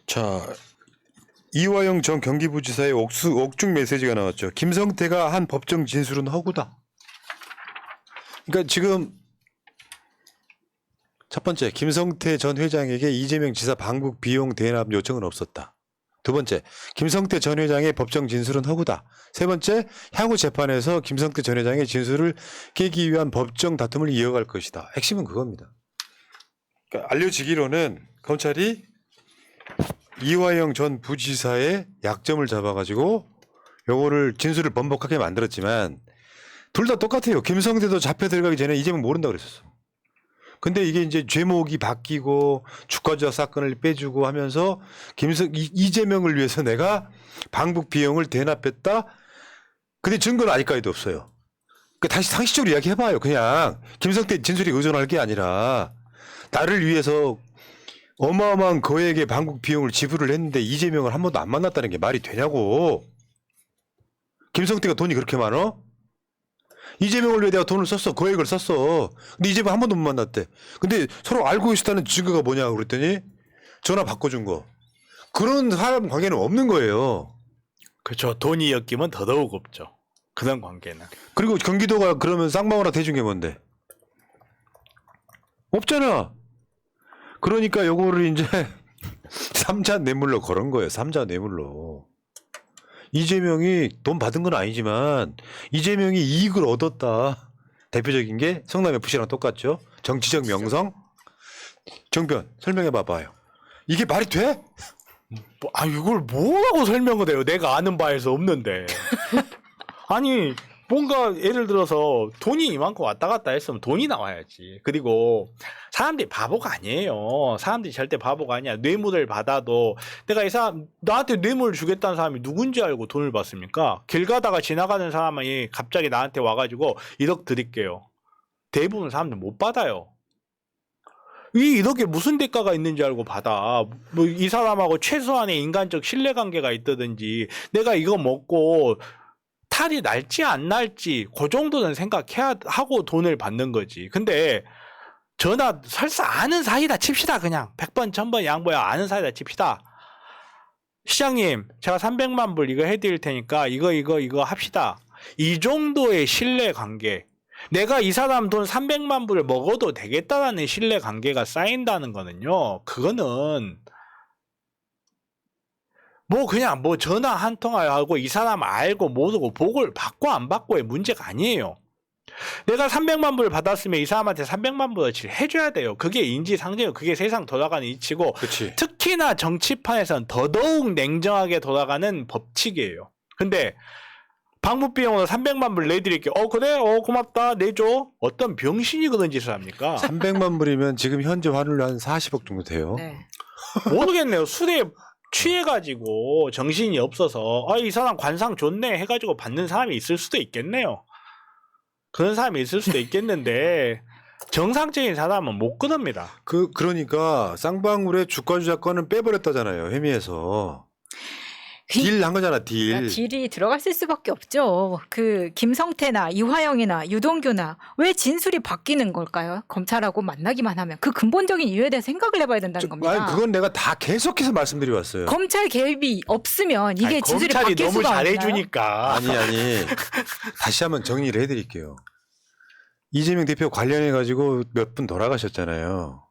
자, 이화영 전 경기부지사의 옥중 메시지가 나왔죠. 김성태가 한 법정 진술은 허구다. 그러니까 지금 첫 번째, 김성태 전 회장에게 이재명 지사 방북 비용 대납 요청은 없었다. 두 번째, 김성태 전 회장의 법정 진술은 허구다. 세 번째, 향후 재판에서 김성태 전 회장의 진술을 깨기 위한 법정 다툼을 이어갈 것이다. 핵심은 그겁니다. 그러니까 알려지기로는 검찰이 이화영 전 부지사의 약점을 잡아가지고 요거를 진술을 번복하게 만들었지만 둘 다 똑같아요. 김성태도 잡혀 들어가기 전에 이재명 모른다고 그랬었어. 근데 이게 이제 죄목이 바뀌고 주가 조작 사건을 빼주고 하면서 이재명을 위해서 내가 방북 비용을 대납했다. 근데 증거는 아직까지도 없어요. 그러니까 다시 상식적으로 이야기해봐요. 그냥 김성태 진술이 의존할 게 아니라 나를 위해서 어마어마한 거액의 방북 비용을 지불을 했는데 이재명을 한 번도 안 만났다는 게 말이 되냐고. 김성태가 돈이 그렇게 많어? 이재명을 위해 내가 돈을 썼어. 거액을 썼어. 근데 이재명 한 번도 못 만났대. 근데 서로 알고 있었다는 증거가 뭐냐고 그랬더니 전화 바꿔준 거. 그런 사람 관계는 없는 거예요. 그렇죠. 돈이 엮이면 더더욱 없죠. 그런 관계는. 그리고 경기도가 그러면 쌍방울한테 대준 게 뭔데? 없잖아. 그러니까 요거를 이제 3자 뇌물로 걸은 거예요. 3자 뇌물로. 이재명이 돈 받은 건 아니지만 이재명이 이익을 얻었다. 대표적인 게 성남 FC랑 똑같죠. 정치적 명성. 정변 설명해 봐봐요. 이게 말이 돼? 이걸 뭐라고 설명을 해요? 내가 아는 바에서 없는데. 아니 뭔가 예를 들어서 돈이 이만큼 왔다 갔다 했으면 돈이 나와야지. 그리고 사람들이 바보가 아니에요. 사람들이 절대 바보가 아니야. 뇌물을 받아도 내가 이 사람 나한테 뇌물을 주겠다는 사람이 누군지 알고 돈을 받습니까? 길 가다가 지나가는 사람이 갑자기 나한테 와가지고 1억 드릴게요. 대부분 사람들 못 받아요. 이 1억에 무슨 대가가 있는지 알고 받아. 뭐 이 사람하고 최소한의 인간적 신뢰관계가 있다든지 내가 이거 먹고 탈이 날지 안 날지 그 정도는 생각해야 하고 돈을 받는 거지. 근데 전화 설사 아는 사이다 칩시다. 그냥 100번 1000번 양보야 아는 사이다 칩시다. 시장님 제가 300만 불 이거 해드릴 테니까 이거 합시다. 이 정도의 신뢰관계. 내가 이 사람 돈 300만 불을 먹어도 되겠다라는 신뢰관계가 쌓인다는 거는요. 그거는 뭐 그냥 뭐 전화 한 통화 하고 이 사람 알고 모르고 복을 받고 안 받고의 문제가 아니에요. 내가 300만 불을 받았으면 이 사람한테 300만 불어치를 해줘야 돼요. 그게 인지상정이에요. 그게 세상 돌아가는 이치고 그치. 특히나 정치판에서는 더더욱 냉정하게 돌아가는 법칙이에요. 근데 방북 비용으로 300만 불 내드릴게요. 그래? 고맙다. 내줘. 어떤 병신이 그런 짓을 합니까? 300만 불이면 지금 현재 환율로 한 40억 정도 돼요. 네. 모르겠네요. 술에 취해가지고 정신이 없어서 이 사람 관상 좋네 해가지고 받는 사람이 있을 수도 있겠네요. 그런 사람이 있을 수도 있겠는데 정상적인 사람은 못 그럽니다. 그러니까 쌍방울의 주가 조작권은 빼버렸다잖아요. 회미에서. 딜 한 거잖아, 딜. 그러니까 딜이 들어갔을 수밖에 없죠. 그 김성태나 이화영이나 유동규나 왜 진술이 바뀌는 걸까요? 검찰하고 만나기만 하면 그 근본적인 이유에 대해 생각을 해봐야 된다는 겁니다. 아니, 그건 내가 다 계속해서 말씀드려왔어요. 검찰 개입이 없으면 이게 진술이 검찰이 바뀔 너무 수가 잘해주니까. 아니 다시 한번 정리를 해드릴게요. 이재명 대표 관련해가지고 몇 분 돌아가셨잖아요.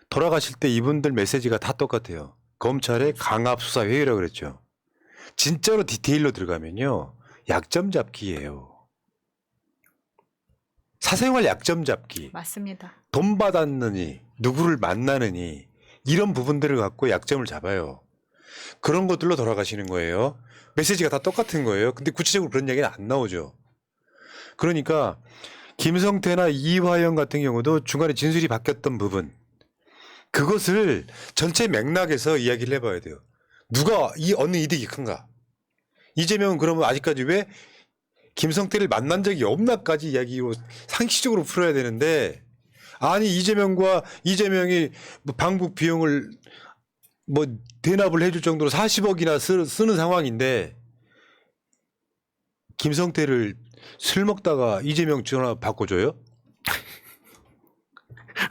돌아가실 때 이분들 메시지가 다 똑같아요. 검찰의 강압수사회의라고 그랬죠. 진짜로 디테일로 들어가면요. 약점 잡기예요. 사생활 약점 잡기. 맞습니다. 돈 받았느니 누구를 만나느니 이런 부분들을 갖고 약점을 잡아요. 그런 것들로 돌아가시는 거예요. 메시지가 다 똑같은 거예요. 근데 구체적으로 그런 얘기는 안 나오죠. 그러니까 김성태나 이화영 같은 경우도 중간에 진술이 바뀌었던 부분 그것을 전체 맥락에서 이야기를 해봐야 돼요. 누가 어느 이득이 큰가? 이재명은 그러면 아직까지 왜 김성태를 만난 적이 없나까지 이야기로 상식적으로 풀어야 되는데 아니 이재명이 뭐 방북 비용을 뭐 대납을 해줄 정도로 40억이나 쓰는 상황인데 김성태를 술 먹다가 이재명 전화 바꿔줘요?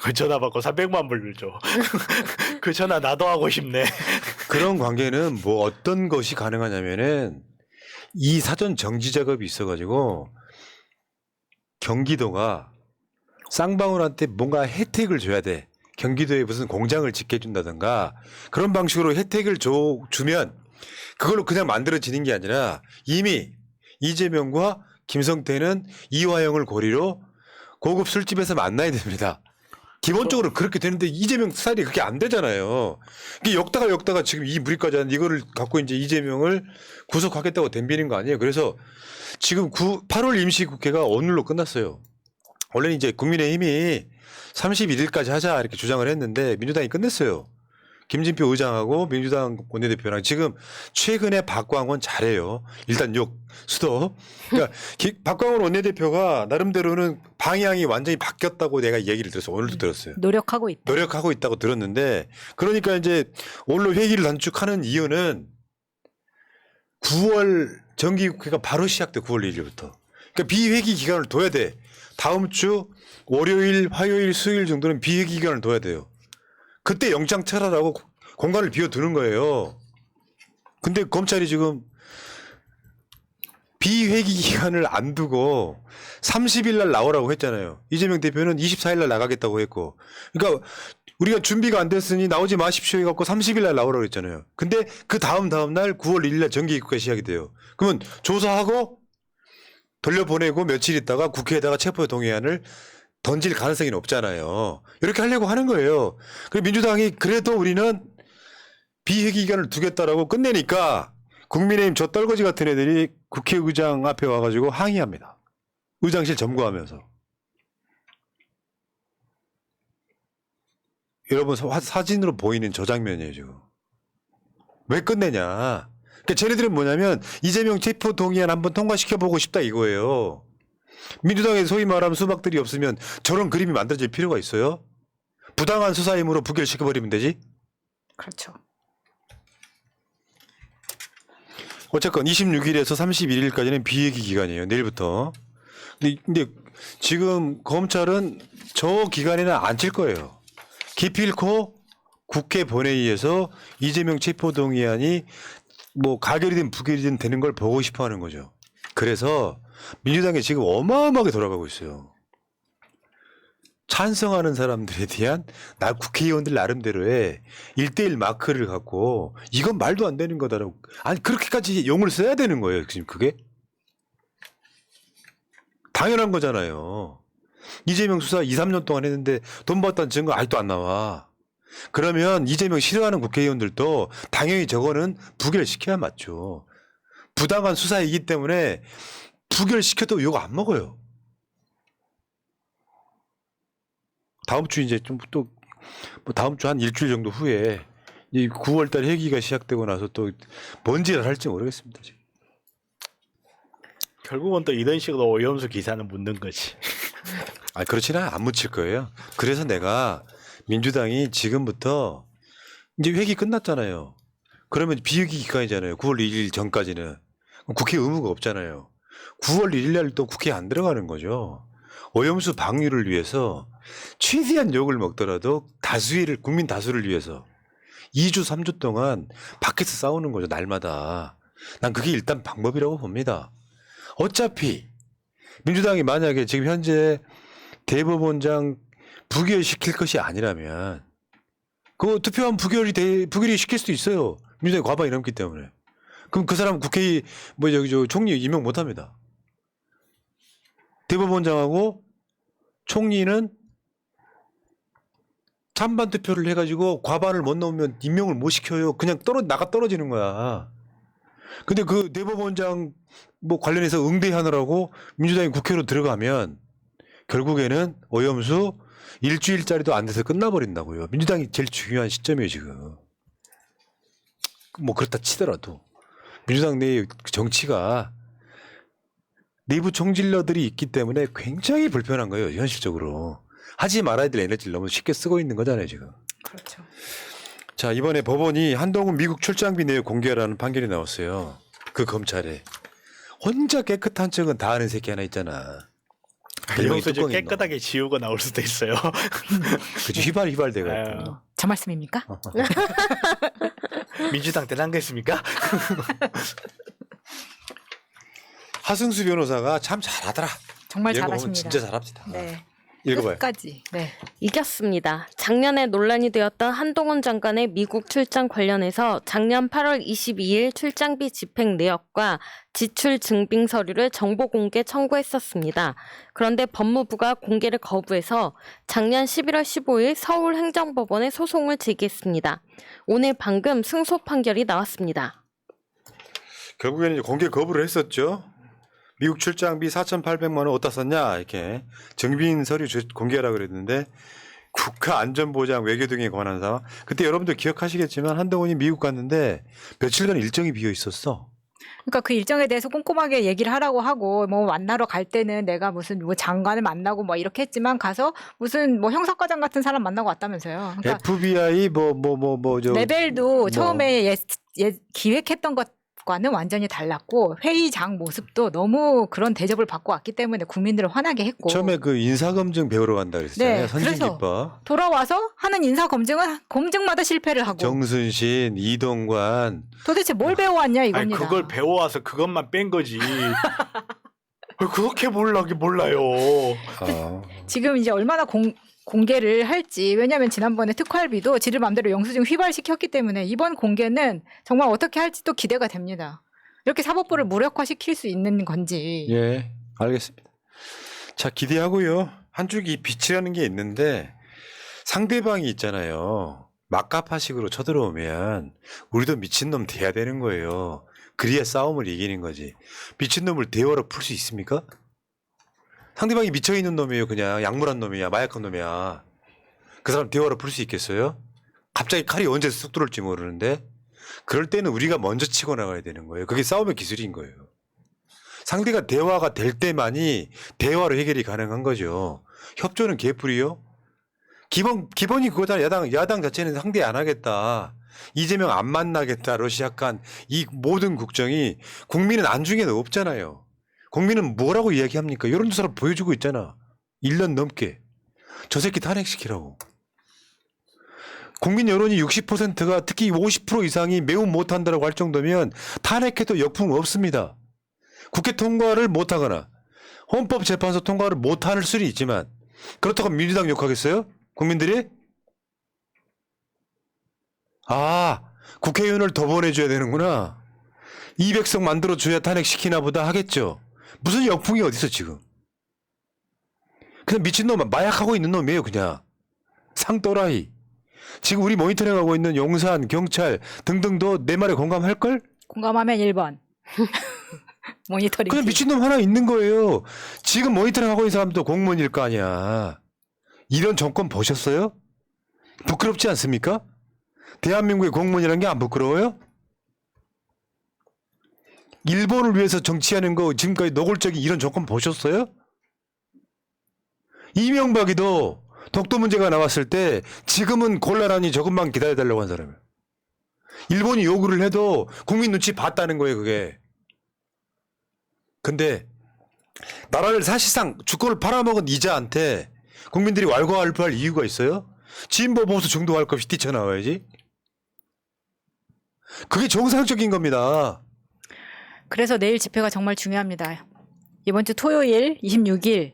그 전화 받고 300만 불 줘. 그 전화 나도 하고 싶네. 그런 관계는 뭐 어떤 것이 가능하냐면은 이 사전 정지 작업이 있어가지고 경기도가 쌍방울한테 뭔가 혜택을 줘야 돼. 경기도에 무슨 공장을 짓게 해준다든가 그런 방식으로 혜택을 주면 그걸로 그냥 만들어지는 게 아니라 이미 이재명과 김성태는 이화영을 고리로 고급 술집에서 만나야 됩니다. 기본적으로 그렇게 되는데 이재명 스타일이 그게 안 되잖아요. 이게 역다가 지금 이 무리까지 하는 이거를 갖고 이제 이재명을 구속하겠다고 덤비는 거 아니에요. 그래서 지금 8월 임시국회가 오늘로 끝났어요. 원래는 이제 국민의힘이 31일까지 하자 이렇게 주장을 했는데 민주당이 끝냈어요. 김진표 의장하고 민주당 원내대표랑 지금 최근에 박광원 잘해요. 일단 수도. 그러니까 박광원 원내대표가 나름대로는 방향이 완전히 바뀌었다고 내가 얘기를 들었어요. 오늘도 들었어요. 노력하고 있다. 노력하고 있다고 들었는데 그러니까 이제 오늘 회기를 단축하는 이유는 9월 정기국회가 바로 시작돼 9월 1일부터. 그러니까 비회기 기간을 둬야 돼. 다음 주 월요일, 화요일, 수요일 정도는 비회기 기간을 둬야 돼요. 그때 영장 철하라고 공간을 비워두는 거예요. 근데 검찰이 지금 비회기 기간을 안 두고 30일 날 나오라고 했잖아요. 이재명 대표는 24일 날 나가겠다고 했고. 그러니까 우리가 준비가 안 됐으니 나오지 마십시오 해갖고 30일 날 나오라고 했잖아요. 근데 그 다음 날 9월 1일 날 정기국회 시작이 돼요. 그러면 조사하고 돌려보내고 며칠 있다가 국회에다가 체포동의안을 던질 가능성이 없잖아요. 이렇게 하려고 하는 거예요. 그리고 민주당이 그래도 우리는 비회기 기간을 두겠다라고 끝내니까 국민의힘 저 떨거지 같은 애들이 국회의장 앞에 와가지고 항의합니다. 의장실 점거하면서. 여러분 사진으로 보이는 저 장면이에요 지금. 왜 끝내냐. 그러니까 쟤네들은 뭐냐면 이재명 체포동의안 한번 통과시켜보고 싶다 이거예요. 민주당에 소위 말하면 수박들이 없으면 저런 그림이 만들어질 필요가 있어요? 부당한 수사 힘으로 부결시켜버리면 되지? 그렇죠. 어쨌건 26일에서 31일까지는 비회기 기간이에요. 내일부터. 근데 지금 검찰은 저 기간에는 안 칠 거예요. 기필코 국회 본회의에서 이재명 체포동의안이 뭐 가결이든 부결이든 되는 걸 보고 싶어 하는 거죠. 그래서 민주당이 지금 어마어마하게 돌아가고 있어요. 찬성하는 사람들에 대한 국회의원들 나름대로의 1대1 마크를 갖고 이건 말도 안 되는 거다라고. 아니 그렇게까지 용을 써야 되는 거예요. 지금 그게. 당연한 거잖아요. 이재명 수사 2, 3년 동안 했는데 돈 받았다는 증거 아직도 안 나와. 그러면 이재명 싫어하는 국회의원들도 당연히 저거는 부결시켜야 맞죠. 부당한 수사이기 때문에 부결시켜도 욕 안 먹어요. 다음 주 이제 좀 또 뭐 다음 주 한 일주일 정도 후에 이 9월달 회기가 시작되고 나서 또 뭔지를 할지 모르겠습니다. 지금. 결국은 또 이런 식으로 오염수 기사는 묻는 거지. 아 그렇지는 안 묻힐 거예요. 그래서 내가 민주당이 지금부터 이제 회기 끝났잖아요. 그러면 비회기 기간이잖아요. 9월 1일 전까지는. 국회 의무가 없잖아요. 9월 1일 날 또 국회에 안 들어가는 거죠. 오염수 방류를 위해서 최대한 욕을 먹더라도 국민 다수를 위해서 2주 3주 동안 밖에서 싸우는 거죠. 날마다. 난 그게 일단 방법이라고 봅니다. 어차피 민주당이 만약에 지금 현재 대법원장 부결시킬 것이 아니라면 그 투표하면 부결이 시킬 수도 있어요. 민주당이 과반이 넘기 때문에. 그럼 그 사람 국회의 총리 임명 못 합니다. 대법원장하고 총리는 찬반 투표를 해가지고 과반을 못 넘으면 임명을 못 시켜요. 그냥 나가 떨어지는 거야. 근데 그 대법원장 관련해서 응대하느라고 민주당이 국회로 들어가면 결국에는 오염수 일주일짜리도 안 돼서 끝나버린다고요. 민주당이 제일 중요한 시점이에요 지금. 그렇다 치더라도 민주당 내 정치가 내부 총질러들이 있기 때문에 굉장히 불편한 거예요. 현실적으로. 하지 말아야 될 에너지를 너무 쉽게 쓰고 있는 거잖아요 지금. 그렇죠. 자 이번에 법원이 한동훈 미국 출장비 내역 공개하라는 판결이 나왔어요. 그 검찰에. 혼자 깨끗한 척은 다 아는 새끼 하나 있잖아. 배경이 영수증 뚜껑이 깨끗하게 지우고 나올 수도 있어요. 그치 휘발 돼가. 아유. 저 말씀입니까? 민주당 때 당했습니까? 하승수 변호사가 참 잘하더라. 정말 이런 거 보면 잘하십니다. 진짜 잘합니다. 네. 읽어봐요. 끝까지. 네. 이겼습니다. 작년에 논란이 되었던 한동훈 장관의 미국 출장 관련해서 작년 8월 22일 출장비 집행 내역과 지출 증빙 서류를 정보 공개 청구했었습니다. 그런데 법무부가 공개를 거부해서 작년 11월 15일 서울행정법원에 소송을 제기했습니다. 오늘 방금 승소 판결이 나왔습니다. 결국에는 이제 공개 거부를 했었죠. 미국 출장비 4,800만 원 어디다 썼냐 이렇게 증빙 서류 공개하라고 그랬는데 국가안전보장 외교 등에 관한 사항. 그때 여러분들 기억하시겠지만 한동훈이 미국 갔는데 며칠간 일정이 비어 있었어. 그러니까 그 일정에 대해서 꼼꼼하게 얘기를 하라고 하고 뭐 만나러 갈 때는 내가 무슨 뭐 장관을 만나고 뭐 이렇게 했지만 가서 무슨 뭐 형사과장 같은 사람 만나고 왔다면서요. 그러니까 FBI 레벨도 처음에 기획했던 것과는 완전히 달랐고 회의장 모습도 너무 그런 대접을 받고 왔기 때문에 국민들을 화나게 했고 처음에 그 인사검증 배우러 간다 그랬잖아요. 네, 선진기법. 돌아와서 하는 인사 검증은 검증마다 실패를 하고 정순신, 이동관. 도대체 뭘 배워왔냐 아니 이겁니다. 그걸 배워와서 그것만 뺀 거지. 왜 그렇게 몰라요. 지금 이제 얼마나 공개를 할지. 왜냐하면 지난번에 특활비도 지들 맘대로 영수증 휘발시켰기 때문에 이번 공개는 정말 어떻게 할지 또 기대가 됩니다. 이렇게 사법부를 무력화시킬 수 있는 건지. 예, 알겠습니다. 자, 기대하고요. 한 줄기 빛이라는 게 있는데 상대방이 있잖아요. 막가파식으로 쳐들어오면 우리도 미친놈 돼야 되는 거예요. 그래야 싸움을 이기는 거지. 미친놈을 대화로 풀 수 있습니까? 상대방이 미쳐있는 놈이에요. 그냥 약물한 놈이야. 마약한 놈이야. 그 사람 대화로 풀 수 있겠어요? 갑자기 칼이 언제 쑥 들어올지 모르는데 그럴 때는 우리가 먼저 치고 나가야 되는 거예요. 그게 싸움의 기술인 거예요. 상대가 대화가 될 때만이 대화로 해결이 가능한 거죠. 협조는 개뿔이요. 기본이 그거잖아요. 야당 자체는 상대 안 하겠다. 이재명 안 만나겠다. 러시아간 이 모든 국정이 국민은 안중에는 없잖아요. 국민은 뭐라고 이야기합니까? 여론조사를 보여주고 있잖아. 1년 넘게. 저 새끼 탄핵시키라고. 국민 여론이 60%가 특히 50% 이상이 매우 못한다라고 할 정도면 탄핵해도 역풍 없습니다. 국회 통과를 못하거나 헌법재판소 통과를 못할 수는 있지만 그렇다고 민주당 욕하겠어요? 국민들이? 아, 국회의원을 더 보내줘야 되는구나. 200석 만들어줘야 탄핵시키나 보다 하겠죠. 무슨 역풍이 어딨어 지금. 그냥 미친놈 마약하고 있는 놈이에요 그냥. 상또라이. 지금 우리 모니터링하고 있는 용산, 경찰 등등도 내 말에 공감할걸? 공감하면 1번. 모니터링. 그냥 미친놈 하나 있는 거예요. 지금 모니터링하고 있는 사람도 공무원일 거 아니야. 이런 정권 보셨어요? 부끄럽지 않습니까? 대한민국의 공무원이라는 게 안 부끄러워요? 일본을 위해서 정치하는 거 지금까지 노골적인 이런 정권 보셨어요? 이명박이도 독도 문제가 나왔을 때 지금은 곤란하니 조금만 기다려달라고 한 사람이에요. 일본이 요구를 해도 국민 눈치 봤다는 거예요 그게. 근데 나라를 사실상 주권을 팔아먹은 이자한테 국민들이 왈가왈부할 이유가 있어요? 진보 보수 중도할 것 없이 뛰쳐나와야지. 그게 정상적인 겁니다. 그래서 내일 집회가 정말 중요합니다. 이번 주 토요일 26일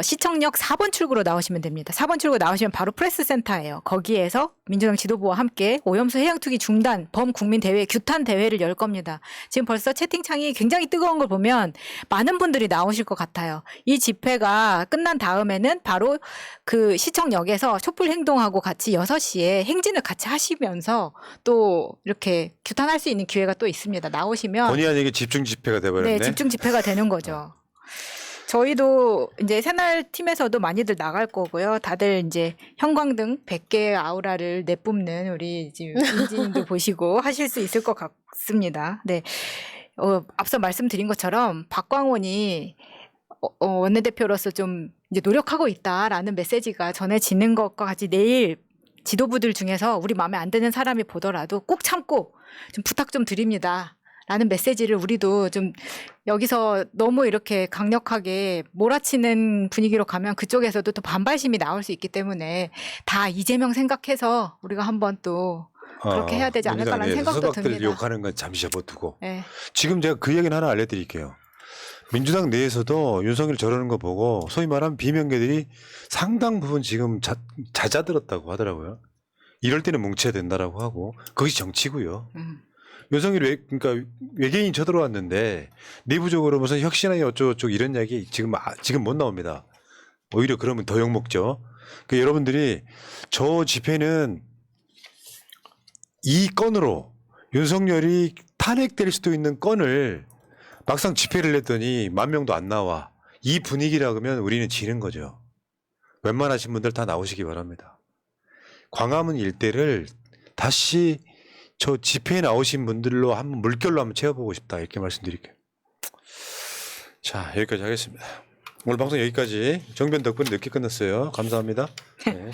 시청역 4번 출구로 나오시면 됩니다. 4번 출구 나오시면 바로 프레스센터예요. 거기에서 민주당 지도부와 함께 오염수 해양투기 중단 범국민대회 규탄 대회를 열 겁니다. 지금 벌써 채팅창이 굉장히 뜨거운 걸 보면 많은 분들이 나오실 것 같아요. 이 집회가 끝난 다음에는 바로 그 시청역에서 촛불 행동하고 같이 6시에 행진을 같이 하시면서 또 이렇게 규탄할 수 있는 기회가 또 있습니다. 나오시면 본의 아니게 집중 집회가 돼버렸네. 네, 집중 집회가 되는 거죠. 저희도 이제 새날 팀에서도 많이들 나갈 거고요. 다들 이제 형광등 100개의 아우라를 내뿜는 우리 지금 인지님도 보시고 하실 수 있을 것 같습니다. 네. 앞서 말씀드린 것처럼 박광원이 원내대표로서 좀 이제 노력하고 있다라는 메시지가 전해지는 것과 같이 내일 지도부들 중에서 우리 마음에 안 드는 사람이 보더라도 꼭 참고 좀 부탁 좀 드립니다. 라는 메시지를 우리도 좀 여기서 너무 이렇게 강력하게 몰아치는 분위기로 가면 그쪽에서도 또 반발심이 나올 수 있기 때문에 다 이재명 생각해서 우리가 한번 또 그렇게 해야 되지 않을까라는 민주당 내에서 생각도 수박들을 듭니다. 욕하는 건 잠시 접어두고 네. 지금 제가 그 얘기는 하나 알려드릴게요. 민주당 내에서도 윤석열 저러는 거 보고 소위 말하는 비명계들이 상당 부분 지금 잦아들었다고 하더라고요. 이럴 때는 뭉쳐야 된다라고 하고 그것이 정치고요. 윤석열이 그러니까 외계인이 쳐들어왔는데 내부적으로 무슨 혁신하니 어쩌고저쩌고 이런 이야기 지금 못 나옵니다. 오히려 그러면 더 욕먹죠. 그 여러분들이 저 집회는 이 건으로 윤석열이 탄핵될 수도 있는 건을 막상 집회를 했더니 10,000명도 안 나와. 이 분위기라 그러면 우리는 지는 거죠. 웬만하신 분들 다 나오시기 바랍니다. 광화문 일대를 다시 저 집회에 나오신 분들로 한번 물결로 한번 채워보고 싶다 이렇게 말씀드릴게요. 자, 여기까지 하겠습니다. 오늘 방송 여기까지. 정변 덕분에 늦게 끝났어요. 감사합니다. 네.